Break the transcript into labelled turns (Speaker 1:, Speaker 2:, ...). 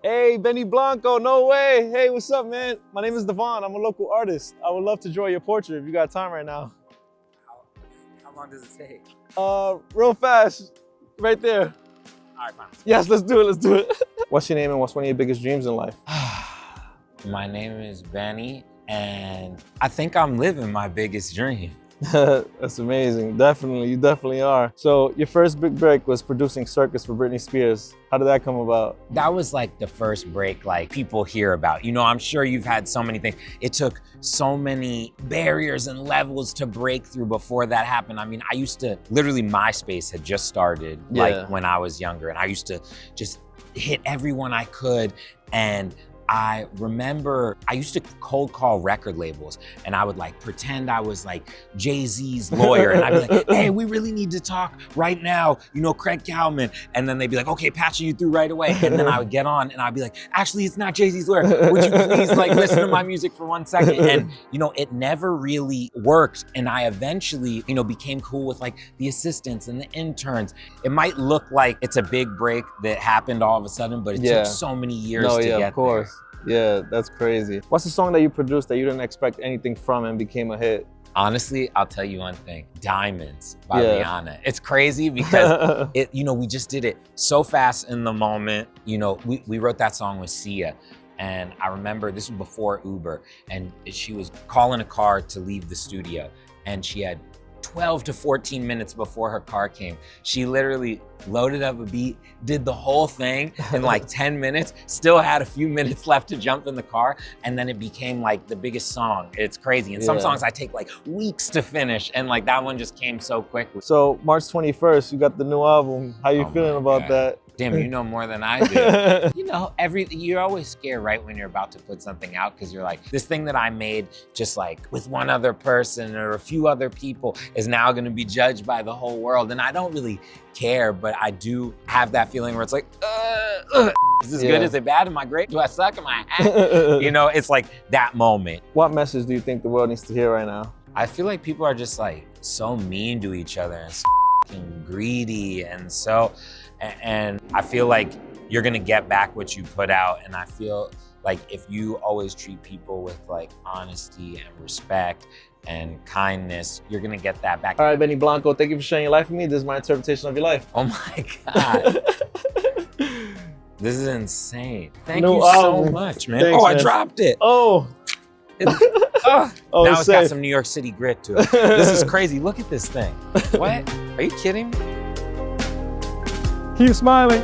Speaker 1: Hey, Benny Blanco, no way. Hey, what's up, man? My name is Devon. I'm a local artist. I would love to draw your portrait if you got time right now.
Speaker 2: How long does it take?
Speaker 1: Real fast, right there.
Speaker 2: All right, fine.
Speaker 1: Yes, let's do it. What's your name and what's one of your biggest dreams in life?
Speaker 2: My name is Benny, and I think I'm living my biggest dream.
Speaker 1: That's amazing. Definitely, you definitely are. So your first big break was producing Circus for Britney Spears. How did that come about?
Speaker 2: That was like the first break like people hear about. You know, I'm sure you've had so many things. It took so many barriers and levels to break through before that happened. I mean, I used to, literally MySpace had just started like when I was younger, and I used to just hit everyone I could. And I remember I used to cold call record labels, and I would like pretend I was like Jay-Z's lawyer, and I'd be like, hey, we really need to talk right now, you know, Craig Cowman. And then they'd be like, okay, patching you through right away. And then I would get on and I'd be like, actually, it's not Jay-Z's lawyer. Would you please like listen to my music for 1 second? And you know, it never really worked. And I eventually, you know, became cool with like the assistants and the interns. It might look like it's a big break that happened all of a sudden, but it took so many years to get
Speaker 1: of course.
Speaker 2: there.
Speaker 1: Yeah, that's crazy. What's the song that you produced that you didn't expect anything from and became a hit?
Speaker 2: Honestly, I'll tell you one thing, Diamonds by Rihanna. It's crazy because you know, we just did it so fast in the moment. You know, we wrote that song with Sia. And I remember this was before Uber, and she was calling a car to leave the studio, and she had 12 to 14 minutes before her car came. She literally loaded up a beat, did the whole thing in like 10 minutes, still had a few minutes left to jump in the car, and then it became like the biggest song. It's crazy. And some songs I take like weeks to finish, and like that one just came so quickly.
Speaker 1: So March 21st, you got the new album. How you feeling about that?
Speaker 2: Damn, you know more than I do. You know, you're always scared right when you're about to put something out, because you're like, this thing that I made just like with one other person or a few other people is now gonna be judged by the whole world. And I don't really care, but I do have that feeling where it's like, is this good? Is it bad? Am I great? Do I suck? Am I hack? You know, it's like that moment.
Speaker 1: What message do you think the world needs to hear right now?
Speaker 2: I feel like people are just like so mean to each other and greedy, and I feel like you're gonna get back what you put out. And I feel like if you always treat people with like honesty and respect and kindness, you're gonna get that back.
Speaker 1: All right, Benny Blanco, thank you for sharing your life with me. This is my interpretation of your life.
Speaker 2: Oh my God. This is insane. Thank you so much, man.
Speaker 1: Thanks,
Speaker 2: man. I dropped it.
Speaker 1: Now it's
Speaker 2: got some New York City grit to it. This is crazy. Look at this thing. What? Are you kidding me?
Speaker 1: Keep smiling.